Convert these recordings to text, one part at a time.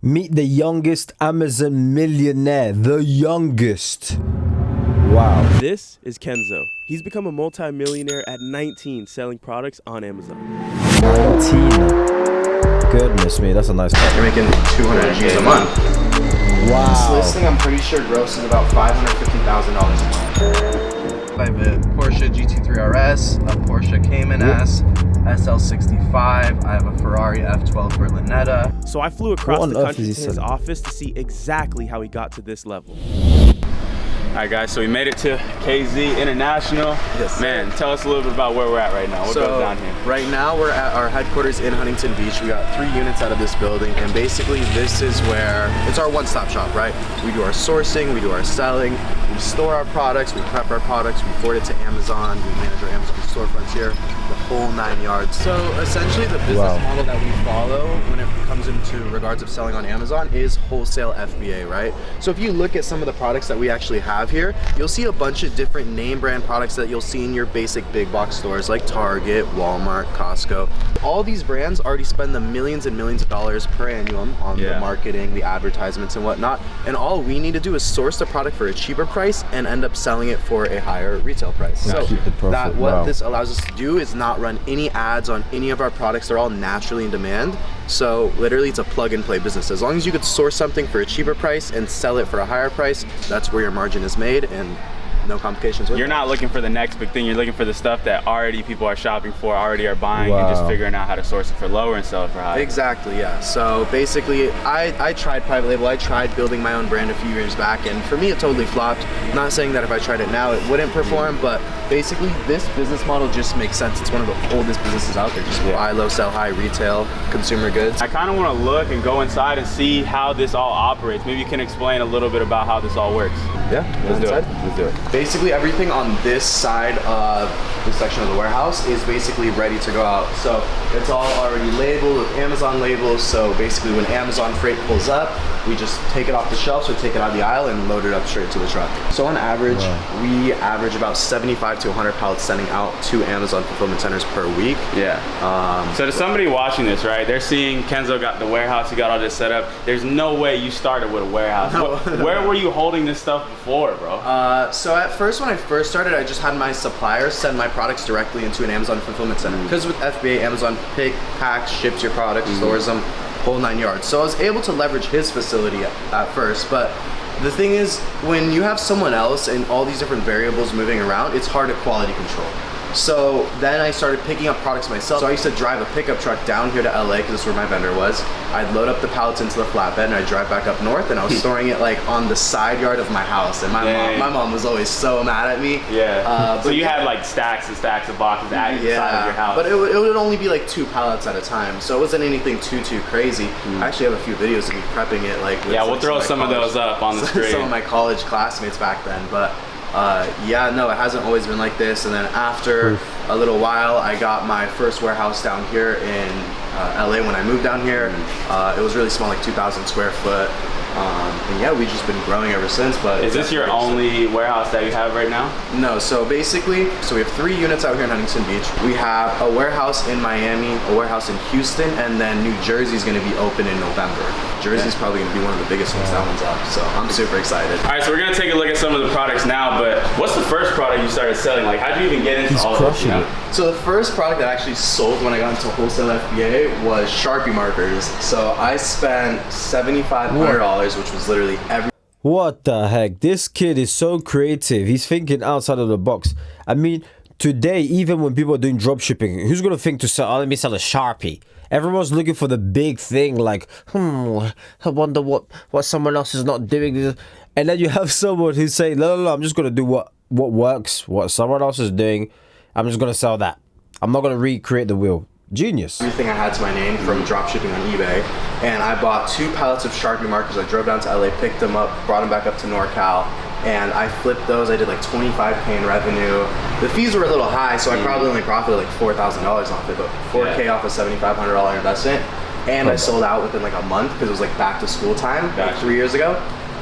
Meet the youngest Amazon millionaire. The youngest. Wow. This is Kenzo. He's become a multi-millionaire at 19 selling products on Amazon. 19. Goodness me, that's a nice car. You're making 200 G's a month. Wow. This listing, I'm pretty sure, grosses about $550,000 a month. I have a Porsche GT3 RS, a Porsche Cayman S, SL65. I have a Ferrari F12 Berlinetta. So I flew across the country to his office to see exactly how he got to this level. All right, guys, so we made it to KZ International. Yes. Man, tell us a little bit about where we're at right now. What goes down here? Right now, we're at our headquarters in Huntington Beach. We got 3 units out of this building, and basically this is where, it's our one-stop shop, right? We do our sourcing, we do our selling, we store our products, we prep our products, we forward it to Amazon, we manage our Amazon storefronts here, the whole 9 yards. So essentially the business model that we follow when it comes into regards of selling on Amazon is wholesale FBA, right? So if you look at some of the products that we actually have here, you'll see a bunch of different name brand products that you'll see in your basic big box stores like Target, Walmart, Costco. All these brands already spend the millions and millions of dollars per annum on the marketing, the advertisements and whatnot. And all we need to do is source the product for a cheaper price and end up selling it for a higher retail price. So what this allows us to do is not run any ads on any of our products. They're all naturally in demand. So literally it's a plug and play business. As long as you could source something for a cheaper price and sell it for a higher price, that's where your margin is made and no complications with it. You're not looking for the next big thing. You're looking for the stuff that already people are shopping for, already are buying, and just figuring out how to source it for lower and sell it for higher. Exactly, yeah. So basically, I tried private label. I tried building my own brand a few years back, and for me, it totally flopped. I'm not saying that if I tried it now, it wouldn't perform, but basically, this business model just makes sense. It's one of the oldest businesses out there. Just buy low, sell high, retail, consumer goods. I kind of want to look and go inside and see how this all operates. Maybe you can explain a little bit about how this all works. Yeah, let's do it. Let's do it. Basically, everything on this side of this section of the warehouse is basically ready to go out. So it's all already labeled with Amazon labels. So basically, when Amazon freight pulls up, we just take it off the shelves or take it out of the aisle and load it up straight to the truck. So on average, we average about 75 to 100 pallets sending out to Amazon fulfillment centers per week. Yeah. So to somebody watching this, right, they're seeing Kenzo got the warehouse, he got all this set up. There's no way you started with a warehouse. No. Where were you holding this stuff before, bro? So at first, when I first started, I just had my suppliers send my products directly into an Amazon fulfillment center. Because with FBA, Amazon pick, packs, ships your products, stores them, whole 9 yards. So I was able to leverage his facility at first, but the thing is, when you have someone else and all these different variables moving around, it's hard to quality control. So then I started picking up products myself. So I used to drive a pickup truck down here to LA because that's where my vendor was. I'd load up the pallets into the flatbed and I'd drive back up north, and I was storing it like on the side yard of my house. And my mom was always so mad at me. Yeah. So you had like stacks and stacks of boxes at the side of your house. But it would only be like 2 pallets at a time. So it wasn't anything too crazy. I actually have a few videos of me prepping it. Like we'll throw some of those up on the screen. Some of my college classmates back then. But no, it hasn't always been like this. And then after a little while, I got my first warehouse down here in LA when I moved down here. It was really small, like 2,000 square foot. And yeah, we've just been growing ever since. But is this your only warehouse that you have right now? No, so basically, we have 3 units out here in Huntington Beach. We have a warehouse in Miami, a warehouse in Houston, and then New Jersey's gonna be open in November. Jersey's probably gonna be one of the biggest ones that one's up, so I'm super excited. All right, so we're gonna take a look at some of the products now, but what's the first product you started selling? Like, how'd you even get into all of this? So the first product that I actually sold when I got into wholesale FBA was Sharpie markers. So I spent $7,500, which was literally every... What the heck? This kid is so creative. He's thinking outside of the box. I mean, today, even when people are doing drop shipping, who's gonna think to sell, let me sell a Sharpie? Everyone's looking for the big thing, like, I wonder what someone else is not doing. And then you have someone who's saying, no, I'm just gonna do what works, what someone else is doing. I'm just gonna sell that. I'm not gonna recreate the wheel. Genius. Everything I had to my name from drop shipping on eBay. And I bought 2 pallets of Sharpie markers. I drove down to LA, picked them up, brought them back up to NorCal, and I flipped those. I did like $25K in revenue. The fees were a little high, so I probably only profited like $4,000 off it, but $4K off a $7,500 investment. And I sold out within like a month because it was like back to school time, like 3 years ago.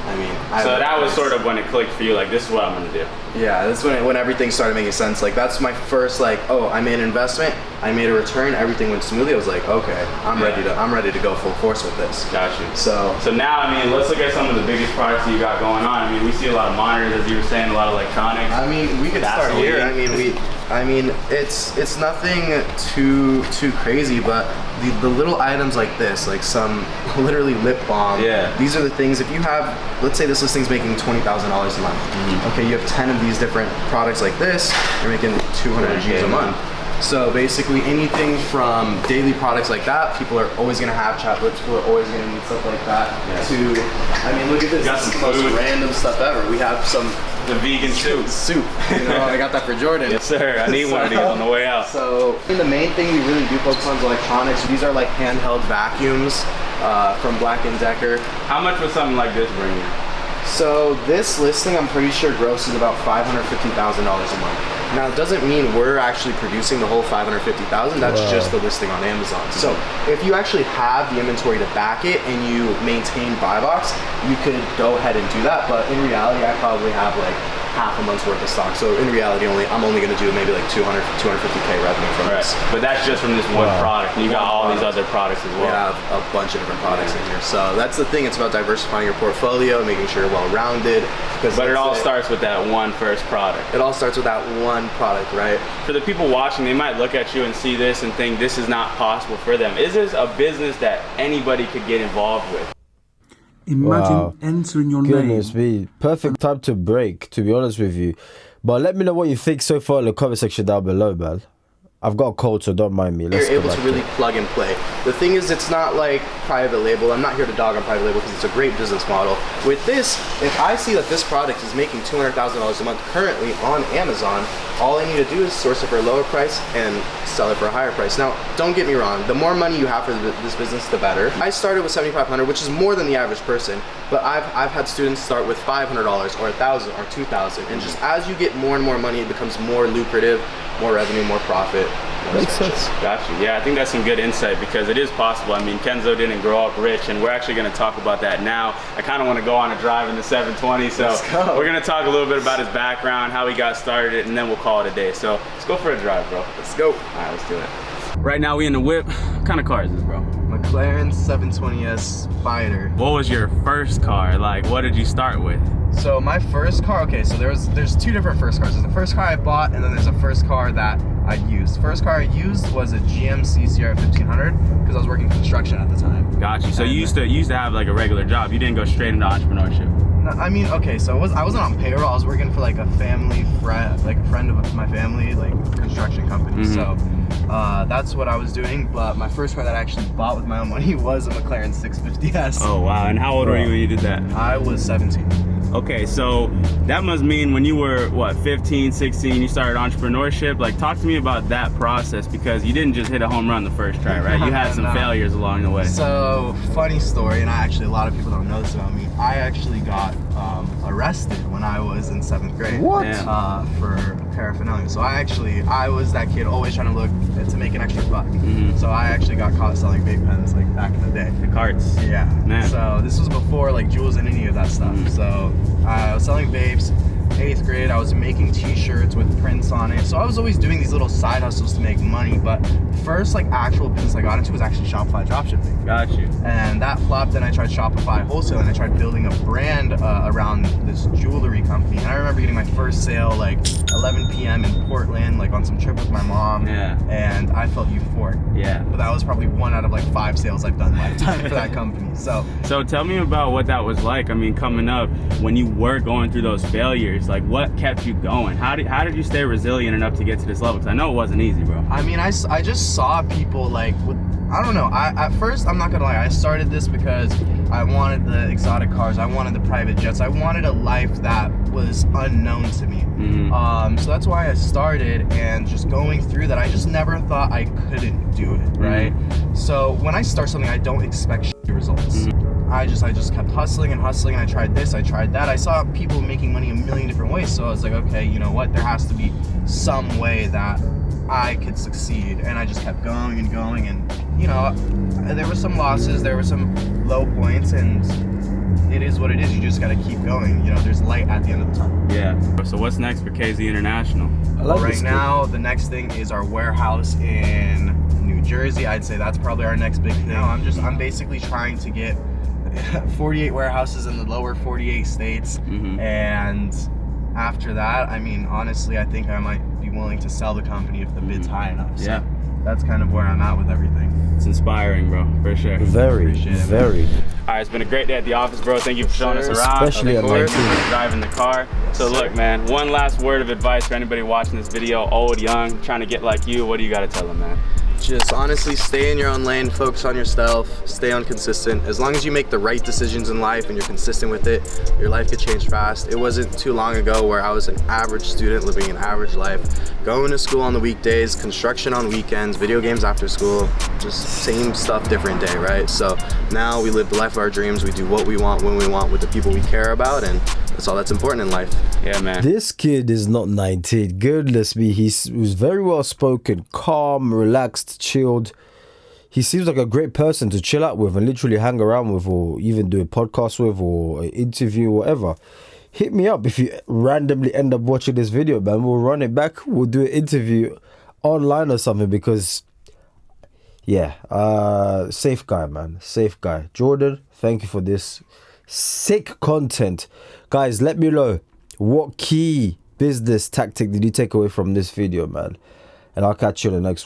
I mean, So that was sort of when it clicked for you, like, this is what I'm gonna do. Yeah, that's when everything started making sense. Like, that's my first, like, oh, I made an investment, I made a return, everything went smoothly. I was like, okay, I'm ready to go full force with this. Got you. So now, I mean, let's look at some of the biggest products that you got going on. I mean, we see a lot of monitors, as you were saying, a lot of electronics. I mean, we could start here. I mean, it's nothing too crazy, but the little items like this, like some literally lip balm. Yeah. These are the things. If you have, let's say this listing's making $20,000 a month. Okay, you have 10 of these different products like this. You're making 200 G's a month. So basically anything from daily products like that, people are always gonna have chocolates, people are always gonna need stuff like that. To, I mean, look at this. This is the most random stuff ever. We have the vegan soup. You know, I got that for Jordan. Yes, sir. I need one of these on the way out. So the main thing we really do focus on is electronics. These are like handheld vacuums from Black & Decker. How much would something like this bring you? So this listing, I'm pretty sure grosses about $550,000 a month. Now, it doesn't mean we're actually producing the whole $550,000. That's just the listing on Amazon. So if you actually have the inventory to back it and you maintain buy box, you could go ahead and do that. But in reality, I probably have like half a month's worth of stock. So in reality, I'm only going to do maybe like 250K revenue from this. But that's just from this one product. And you got all these other products as well. We have a bunch of different products in here. So that's the thing. It's about diversifying your portfolio, making sure you're well-rounded. But it all starts with that one first product. It all starts with that one product, right? For the people watching, they might look at you and see this and think this is not possible for them. Is this a business that anybody could get involved with? Imagine entering your Goodness name. me. Perfect time to break, to be honest with you. But let me know what you think so far in the comment section down below, man. I've got a cold, so don't mind me. You're able to really plug and play. The thing is, it's not like private label. I'm not here to dog on private label because it's a great business model. With this, if I see that this product is making $200,000 a month currently on Amazon, all I need to do is source it for a lower price and sell it for a higher price. Now, don't get me wrong. The more money you have for this business, the better. I started with $7,500, which is more than the average person. But I've had students start with $500 or $1,000 or $2,000, and just as you get more and more money, it becomes more lucrative, more revenue, more profit. Makes sense. Gotcha. Yeah, I think that's some good insight because it is possible. I mean, Kenzo didn't grow up rich, and we're actually going to talk about that now. I kind of want to go on a drive in the 720, so we're going to talk a little bit about his background, how he got started, and then we'll call it a day. So let's go for a drive, bro. Let's go. All right, let's do it. Right now, we in the whip. What kind of car is this, bro? McLaren 720S Spider. What was your first car? Like, what did you start with? So my first car, okay, so there's two different first cars. There's the first car I bought, and then there's a first car that I used. First car I used was a GMC Sierra 1500 because I was working construction at the time. Gotcha. So you used to have like a regular job. You didn't go straight into entrepreneurship. No, I mean, okay, so I wasn't on payroll. I was working for like a family friend, like a friend of my family, like construction company. So that's what I was doing. But my first car that I actually bought with my own money was a McLaren 650S. Oh wow! And how old were you when you did that? I was 17. Okay, so that must mean when you were, what, 15, 16, you started entrepreneurship. Like, talk to me about that process because you didn't just hit a home run the first try, right? You had some failures along the way. So, funny story, and a lot of people don't know this about me. I actually got arrested when I was in 7th grade. What? For paraphernalia. So I was that kid always trying to look to make an extra buck. So I actually got caught selling vape pens like back in the day. The carts. Yeah. Man. So this was before like Jules and any of that stuff. So I was selling vapes. 8th grade, I was making t-shirts with prints on it. So I was always doing these little side hustles to make money. But first like actual business I got into was actually Shopify dropshipping. Got you. And that flopped. Then I tried Shopify wholesale, and I tried building a brand around this jewelry company. And I remember getting my first sale like 11 p.m. in Portland, like on some trip with my mom. Yeah. And I felt euphoric. Yeah. But that was probably 1 out of like 5 sales I've done lifetime for that company. So tell me about what that was like. I mean, coming up when you were going through those failures, like what kept you going? How did you stay resilient enough to get to this level? Because I know it wasn't easy, bro. I mean, I just saw people like with, I don't know. At first, I'm not gonna lie. I started this because I wanted the exotic cars. I wanted the private jets. I wanted a life that was unknown to me. So that's why I started, and just going through that, I just never thought I couldn't do it, right? So when I start something, I don't expect shitty results. I just kept hustling and hustling, and I tried this, I tried that. I saw people making money a million different ways, so I was like, okay, you know what? There has to be some way that I could succeed, and I just kept going and going, and you know, there were some losses, there were some low points, and it is what it is. You just got to keep going. You know, there's light at the end of the tunnel. Yeah. So what's next for KZ International? I like Right this now, the next thing is our warehouse in New Jersey. I'd say that's probably our next big thing. I'm basically trying to get 48 warehouses in the lower 48 states. And after that, I mean, honestly, I think I might be willing to sell the company if the bid's high enough. So that's kind of where I'm at with everything. It's inspiring, bro, for sure. Very, very. All right, it's been a great day at the office, bro. Thank you for showing us around. Especially at Of course, 19. driving the car. So look, man, one last word of advice for anybody watching this video, old, young, trying to get like you. What do you got to tell them, man? Just honestly stay in your own lane, focus on yourself, stay on consistent. As long as you make the right decisions in life and you're consistent with it, your life could change fast. It wasn't too long ago where I was an average student living an average life, going to school on the weekdays, construction on weekends, video games after school, just same stuff, different day, right? So now we live the life of our dreams. We do what we want, when we want, with the people we care about, and that's all that's important in life. Yeah, man. This kid is not 19. Goodness me, he was very well spoken, calm, relaxed, chilled. He seems like a great person to chill out with and literally hang around with, or even do a podcast with, or an interview, whatever. Hit me up if you randomly end up watching this video, man. We'll run it back. We'll do an interview online or something, because safe guy, man. Safe guy. Jordan, thank you for this sick content. Guys, let me know what key business tactic did you take away from this video, man, and I'll catch you in the next one.